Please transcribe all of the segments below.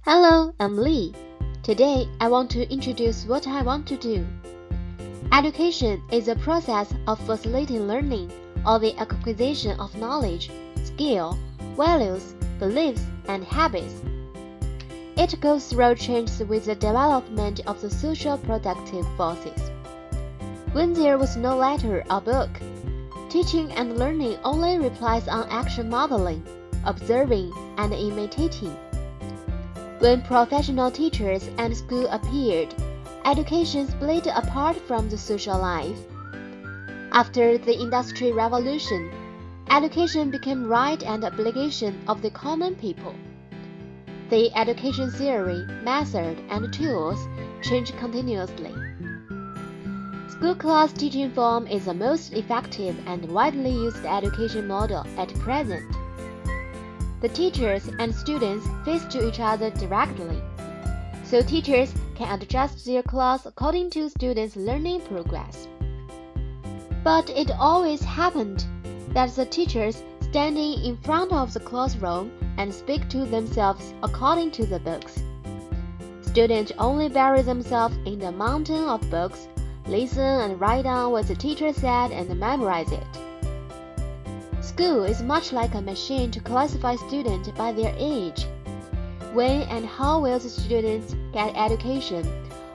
Hello, I'm Lee. Today, I want to introduce what I want to do. Education is a process of facilitating learning or the acquisition of knowledge, skill, values, beliefs, and habits. It goes through changes with the development of the social productive forces. When there was no letter or book, teaching and learning only relies on action modeling, observing, and imitating. When professional teachers and school appeared, education split apart from the social life. After the Industrial Revolution, education became right and obligation of the common people. The education theory, method, and tools change continuously. School class teaching form is the most effective and widely used education model at present. The teachers and students face to each other directly, so teachers can adjust their class according to students' learning progress. But it always happened that the teachers standing in front of the classroom and speak to themselves according to the books. Students only bury themselves in the mountain of books, listen and write down what the teacher said and memorize it. School is much like a machine to classify students by their age. When and how will the students get education,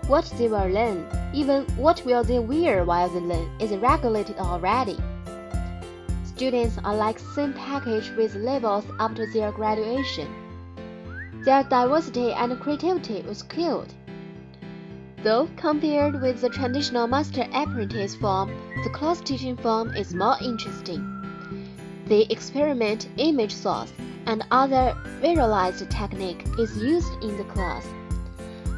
what they will learn, even what will they wear while they learn is regulated already. Students are like same package with labels after their graduation. Their diversity and creativity was killed. Though compared with the traditional master-apprentice form, the class teaching form is more interesting. The experiment image source and other visualized technique is used in the class,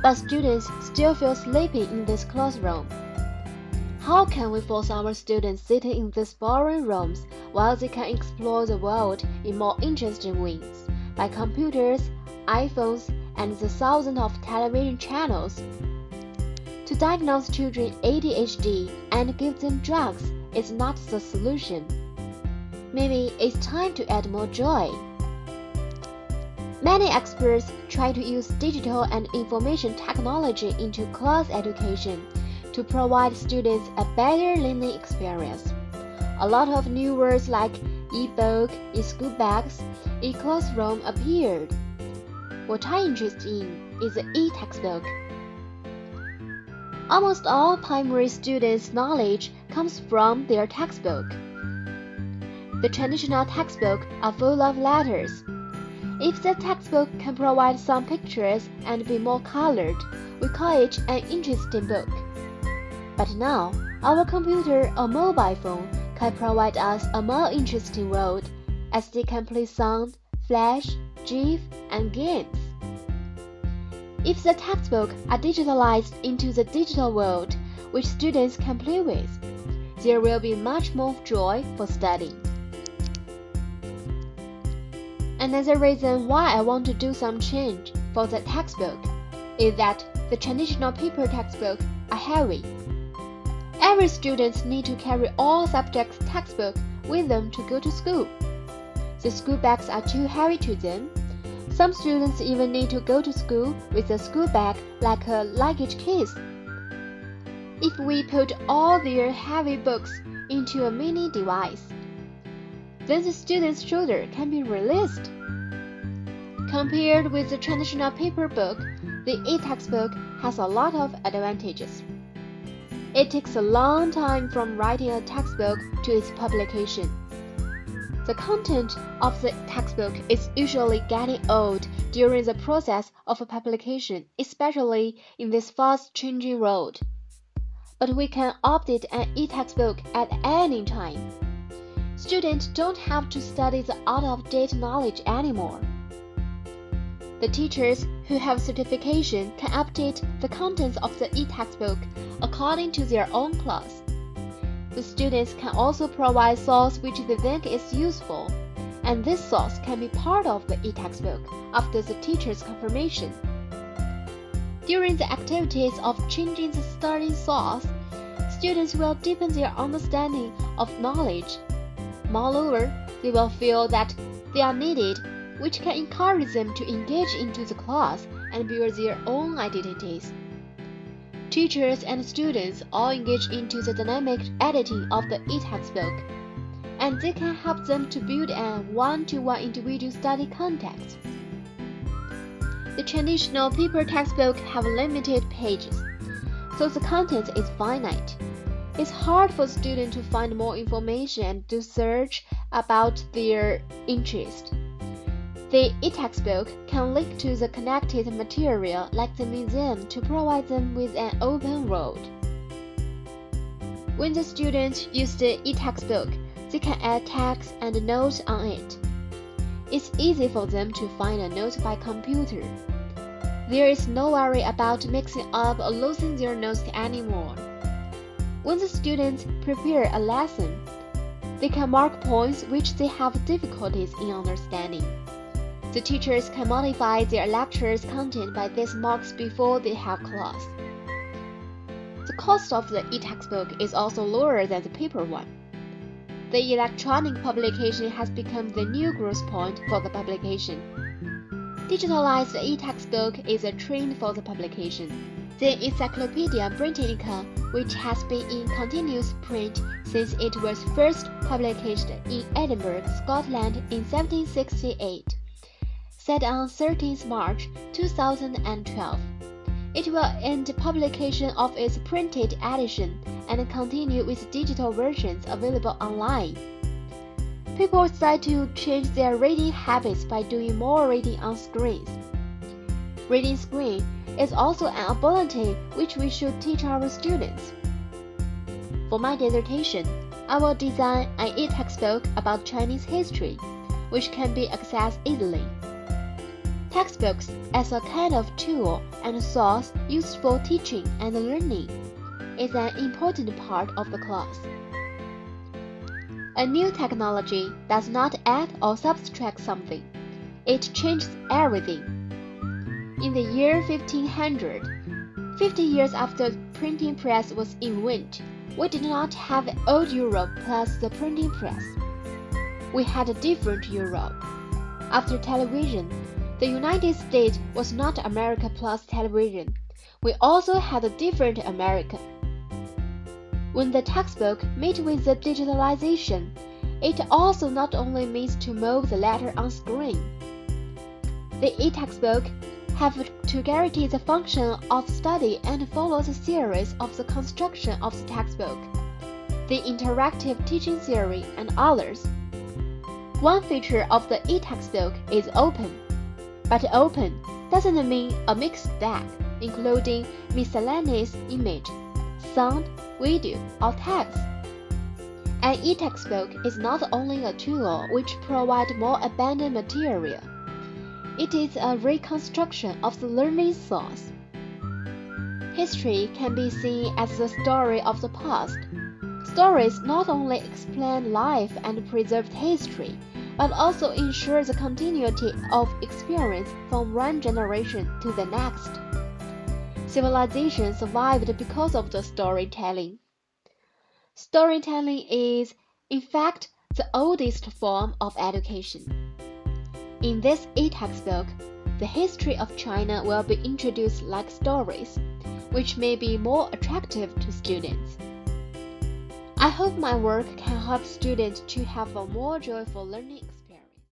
but students still feel sleepy in this classroom. How can we force our students sitting in these boring rooms while they can explore the world in more interesting ways by computers, iPhones, and the thousands of television channels? To diagnose children ADHD and give them drugs is not the solution. Maybe it's time to add more joy. Many experts try to use digital and information technology into class education to provide students a better learning experience. A lot of new words like e-book, e-school bags, e-classroom appeared. What I'm interested in is the e-textbook. Almost all primary students' knowledge comes from their textbook. The traditional textbooks are full of letters. If the textbook can provide some pictures and be more colored, we call it an interesting book. But now, our computer or mobile phone can provide us a more interesting world, as they can play sound, flash, GIF, and games. If the textbooks are digitalized into the digital world, which students can play with, there will be much more joy for studying. Another reason why I want to do some change for the textbook is that the traditional paper textbooks are heavy. Every student needs to carry all subjects textbooks with them to go to school. The school bags are too heavy to them. Some students even need to go to school with a school bag like a luggage case. If we put all their heavy books into a mini device, then the student's shoulder can be released. Compared with the traditional paper book, the e-textbook has a lot of advantages. It takes a long time from writing a textbook to its publication. The content of the textbook is usually getting old during the process of publication, especially in this fast-changing world. But we can update an e-textbook at any time. Students don't have to study the out-of-date knowledge anymore. The teachers who have certification can update the contents of the e-textbook according to their own class. The students can also provide source which they think is useful, and this source can be part of the e-textbook after the teacher's confirmation. During the activities of changing the study source, students will deepen their understanding of knowledge. Moreover, they will feel that they are needed which can encourage them to engage into the class and build their own identities. Teachers and students all engage into the dynamic editing of the e-textbook, and they can help them to build a one-to-one individual study context. The traditional paper textbook have limited pages, so the content is finite. It's hard for students to find more information and to search about their interest. The e-textbook can link to the connected material like the museum to provide them with an open road. When the students use the e-textbook, they can add tags and notes on it. It's easy for them to find a note by computer. There is no worry about mixing up or losing their notes anymore. When the students prepare a lesson, they can mark points which they have difficulties in understanding. The teachers can modify their lecture's content by these marks before they have class. The cost of the e-textbook is also lower than the paper one. The electronic publication has become the new growth point for the publication. Digitalized e-textbook is a trend for the publication. The Encyclopedia Britannica, which has been in continuous print since it was first published in Edinburgh, Scotland in 1768, said on 13th March 2012. It will end publication of its printed edition and continue with digital versions available online. People start to change their reading habits by doing more reading on screens. Reading screen is also an ability which we should teach our students. For my dissertation, I will design an e-textbook about Chinese history, which can be accessed easily. Textbooks as a kind of tool and source used for teaching and learning is an important part of the class. A new technology does not add or subtract something. It changes everything. In the year 1500, 50 years after the printing press was invented, we did not have old Europe plus the printing press. We had a different Europe. After television, the United States was not America plus television. We also had a different America. When the textbook met with the digitalization, it also not only means to move the letter on screen. The e-textbook have to guarantee the function of study and follow the series of the construction of the textbook, the interactive teaching theory, and others. One feature of the e-textbook is open. But open doesn't mean a mixed bag, including miscellaneous image, sound, video, or text. An e-textbook is not only a tool which provides more abundant material. It is a reconstruction of the learning source. History can be seen as the story of the past. Stories not only explain life and preserve history, but also ensure the continuity of experience from one generation to the next. Civilization survived because of the storytelling. Storytelling is, in fact, the oldest form of education. In this e-textbook, the history of China will be introduced like stories, which may be more attractive to students. I hope my work can help students to have a more joyful learning experience.